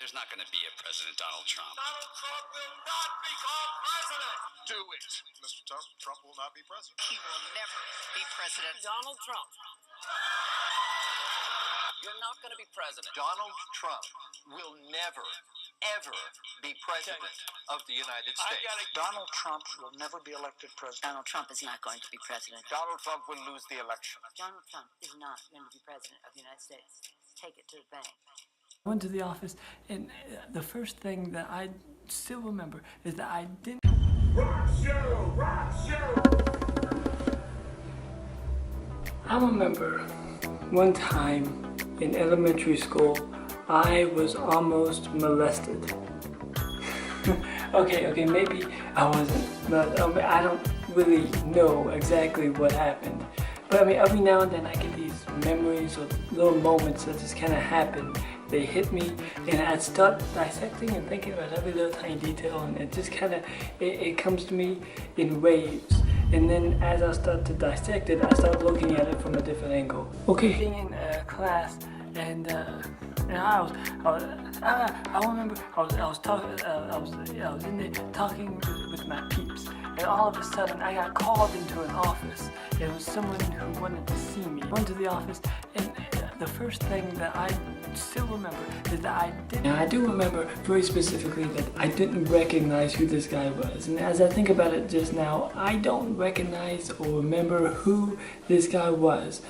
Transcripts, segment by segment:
There's not going to be a President Donald Trump. Donald Trump will not become president. Do it. Mr. Trump will not be president. He will never be president. Donald Trump. You're not going to be president. Donald Trump will never, ever be president of the United States. Donald Trump will never be elected president. Donald Trump is not going to be president. Donald Trump will lose the election. Donald Trump is not going to be president of the United States. Take it to the bank. I went to the office, and the first thing that I still remember is that I didn't. Rock show! Rock show! I remember one time in elementary school, I was almost molested. okay, maybe I wasn't, but I don't really know exactly what happened. But I mean, every now and then I get these memories or little moments that just kind of happen. They hit me, and I'd start dissecting and thinking about every little tiny detail, and it just kind of, it comes to me in waves. And then as I start to dissect it, I start looking at it from a different angle. Okay, being in class, and I remember I was in there talking with my peeps, and all of a sudden I got called into an office. It was someone who wanted to see me. I went to the office, and the first thing that I still remember is that I didn't. Now I do remember very specifically that I didn't recognize who this guy was, and as I think about it just now, I don't recognize or remember who this guy was.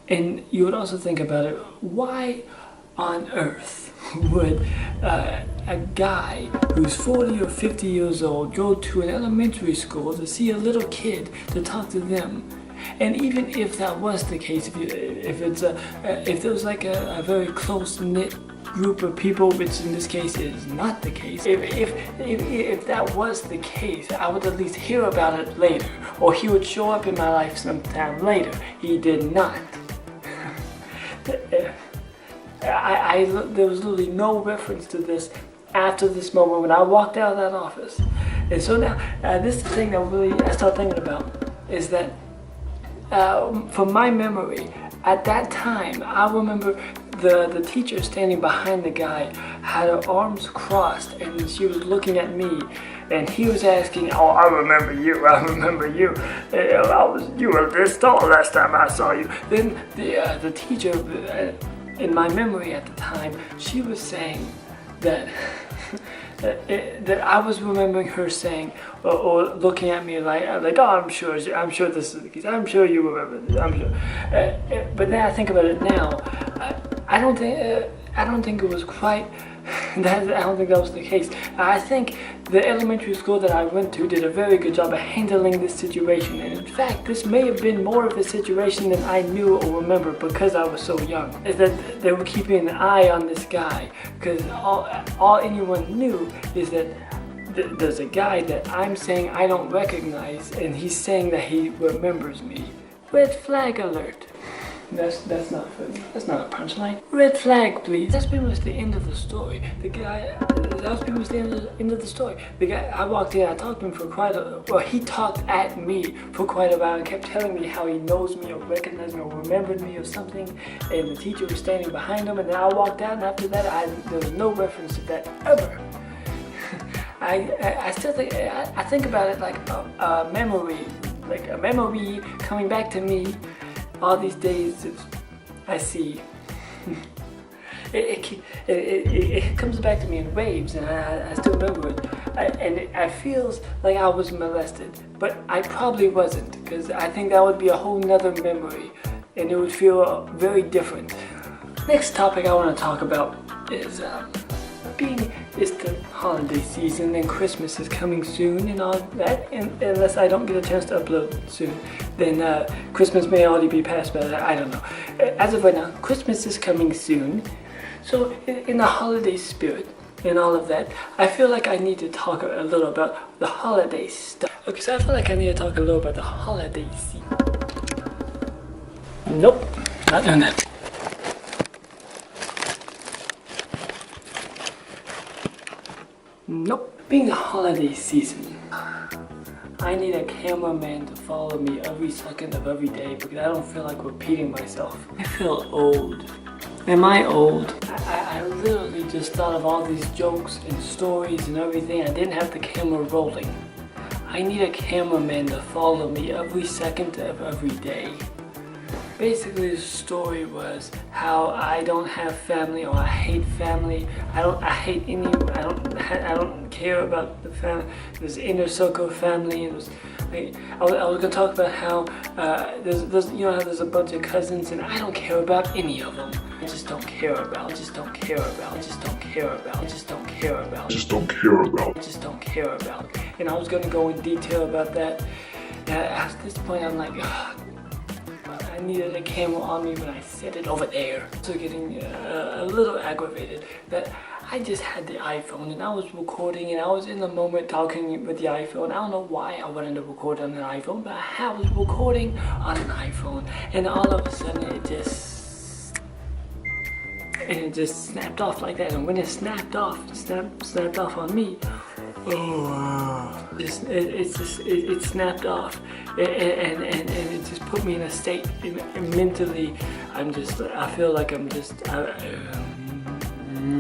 And you would also think about it, why on earth would a guy who's 40 or 50 years old go to an elementary school to see a little kid to talk to them? And even if that was the case, if there was like a very close-knit group of people, which in this case is not the case, if that was the case, I would at least hear about it later, or he would show up in my life sometime later. He did not. There was literally no reference to this after this moment when I walked out of that office. And so now, this is the thing that really I start thinking about, is that from my memory, at that time, I remember the teacher standing behind the guy had her arms crossed, and she was looking at me, and he was asking, "Oh, I remember you. You were this tall last time I saw you." Then the teacher, in my memory at the time, she was saying that that I was remembering her saying, or looking at me like, "Oh, I'm sure this is the case. I'm sure you remember this. I'm sure." But then I think about it now, I don't think it was quite that. I don't think that was the case. I think the elementary school that I went to did a very good job of handling this situation, and in fact, this may have been more of a situation than I knew or remember because I was so young. Is that they were keeping an eye on this guy, because all anyone knew is that there's a guy that I'm saying I don't recognize, and he's saying that he remembers me. Red flag alert. That's not funny. That's not a punchline. Red flag, please. That's pretty much the end of the story. That was pretty much the end of the story. The guy, I walked in, I talked to him for he talked at me for quite a while and kept telling me how he knows me or recognized me or remembered me or something, and the teacher was standing behind him, and then I walked out, and after that, there was no reference to that ever. I still think, I think about it like a memory coming back to me. All these days, I see. It comes back to me in waves, and I still remember it. And it feels like I was molested, but I probably wasn't, because I think that would be a whole nother memory, and it would feel very different. Next topic I want to talk about is it's the holiday season, and Christmas is coming soon and all that, and unless I don't get a chance to upload soon, then Christmas may already be past, but I don't know. As of right now, Christmas is coming soon, so in the holiday spirit and all of that, I feel like I need to talk a little about the holiday stuff. Okay, so I feel like I need to talk a little about the holiday season. Nope, not doing that. Nope. Being the holiday season, I need a cameraman to follow me every second of every day because I don't feel like repeating myself. I feel old. Am I old? I literally just thought of all these jokes and stories and everything. I didn't have the camera rolling. I need a cameraman to follow me every second of every day. Basically, the story was how I don't have family, or I hate family. I don't care about the family. This inner circle of family. It was, I was gonna talk about how there's you know how there's a bunch of cousins, and I don't care about any of them. I just don't care about. Just don't care about. Just don't care about. Just don't care about. Just don't care about. Just don't care about. And I was gonna go in detail about that. At this point, I'm like, ugh. I needed a camera on me when I set it over there. So getting a little aggravated that I just had the iPhone and I was recording and I was in the moment talking with the iPhone. I don't know why I wanted to record on an iPhone, but I was recording on an iPhone, and all of a sudden it just snapped off like that. And when it snapped off on me, it snapped off, and it just put me in a state mentally. I feel like I'm just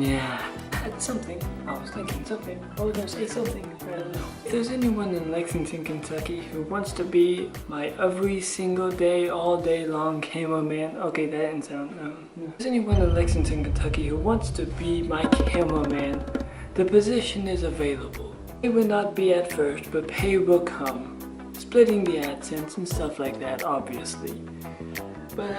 yeah. I had something. I was thinking something. I was gonna say something. I don't know. If there's anyone in Lexington, Kentucky who wants to be my every single day, all day long cameraman, okay, that didn't sound. If there's anyone in Lexington, Kentucky who wants to be my cameraman, the position is available. Pay will not be at first, but pay will come. Splitting the AdSense and stuff like that, obviously. But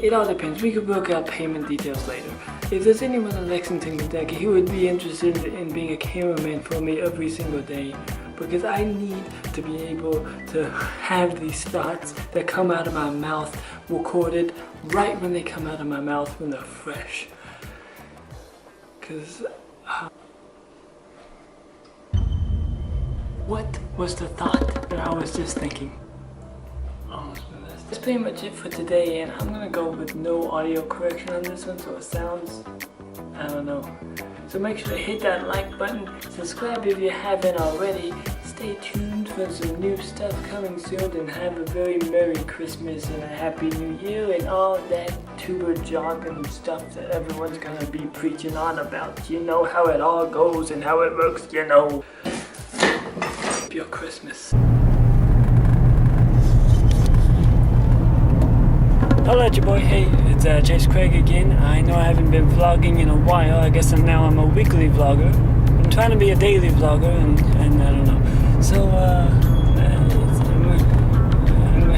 it all depends. We could work out payment details later. If there's anyone in Lexington, Kentucky who would be interested in being a cameraman for me every single day, because I need to be able to have these thoughts that come out of my mouth recorded right when they come out of my mouth when they're fresh. Because what was the thought that I was just thinking? That's pretty much it for today, and I'm gonna go with no audio correction on this one, so it sounds, I don't know. So make sure to hit that like button, subscribe if you haven't already, stay tuned for some new stuff coming soon, and have a very Merry Christmas and a Happy New Year and all that tuber jargon stuff that everyone's gonna be preaching on about. You know how it all goes and how it works, you know. Your Christmas. Holla at your boy. Hey, it's Chase Craig again. I know I haven't been vlogging in a while. I guess now I'm a weekly vlogger. I'm trying to be a daily vlogger, and I don't know. So I'm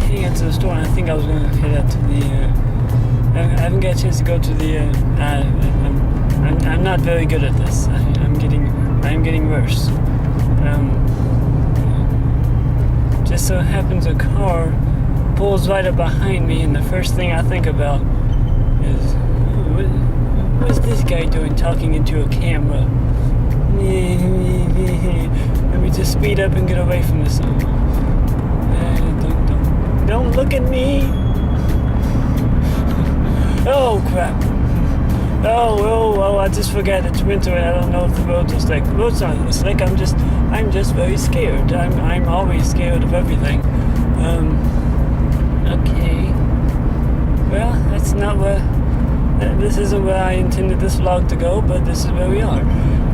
heading out to the store, and I think I was gonna head out to the. I haven't got a chance to go to the. I'm not very good at this. I'm getting worse. Just so happens a car pulls right up behind me, and the first thing I think about is, what's this guy doing talking into a camera? Let me just speed up and get away from this. Don't look at me! Oh crap! Oh, I just forgot it's winter and I don't know if the roads are slick. The roads aren't slick, I'm just very scared. I'm always scared of everything. Okay. Well, that's not where, this isn't where I intended this vlog to go, but this is where we are.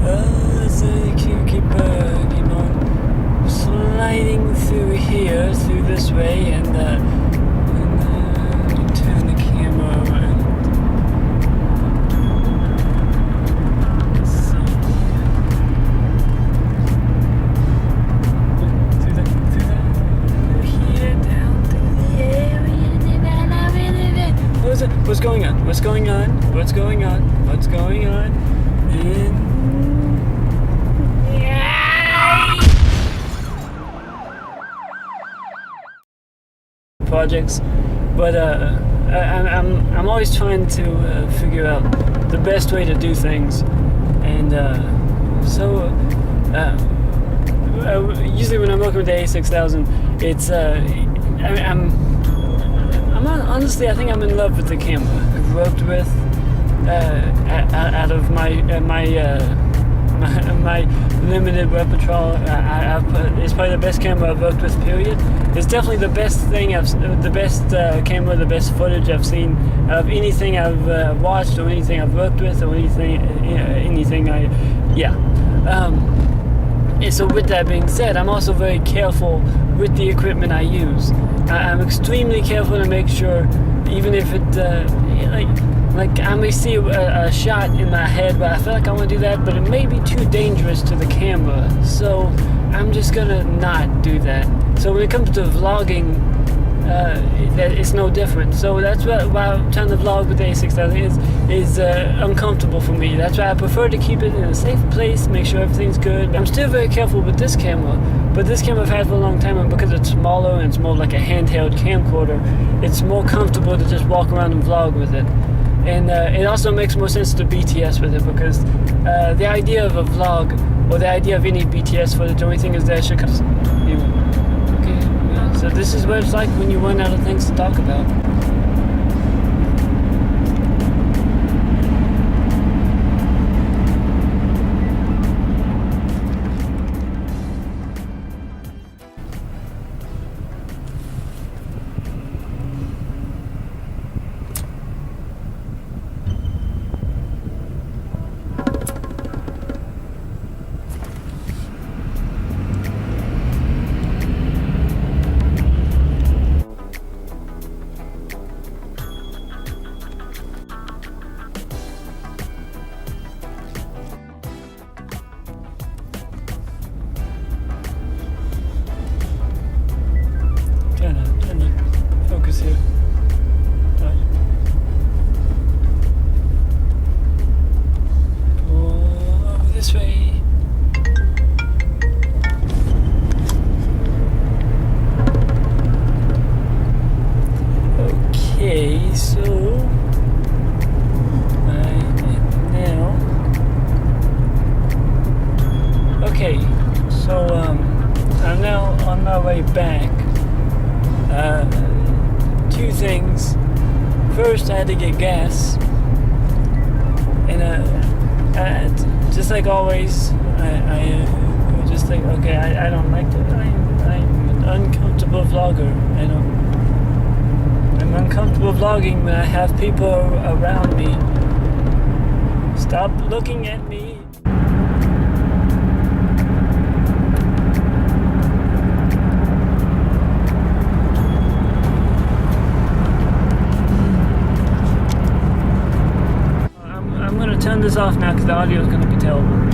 Let's keep on sliding through here, through this way, and turn the camera around. What's going on? What's going on? What's going on? What's going on? Projects, but I'm always trying to figure out the best way to do things, and usually when I'm working with the A6000, it's honestly, I think I'm in love with the camera I've worked with. Out of my my limited repertoire. It's probably the best camera I've worked with. Period. It's definitely the best thing the best camera, the best footage I've seen of anything I've watched or anything I've worked with or anything And so with that being said, I'm also very careful with the equipment I use. I'm extremely careful to make sure, even if it, like I may see a shot in my head where I feel like I want to do that, but it may be too dangerous to the camera. So I'm just gonna not do that. So when it comes to vlogging, it's no different. So that's why trying to vlog with the A6000 is uncomfortable for me. That's why I prefer to keep it in a safe place, make sure everything's good. I'm still very careful with this camera, but this camera I've had for a long time, and because it's smaller and it's more like a handheld camcorder, it's more comfortable to just walk around and vlog with it. And it also makes more sense to BTS with it, because the idea of a vlog, or the idea of any BTS footage, the only thing is that it should come. Anyway. So this is what it's like when you run out of things to talk about. Trying to focus here. Right. Pull over this way. Okay, so now. Okay, so I'm now on my way back. Two things. First, I had to get gas, and just like always, I just think, okay, I don't like to. I'm an uncomfortable vlogger. I'm uncomfortable vlogging when I have people around me. Stop looking at me. Turn this off now because the audio is going to be terrible.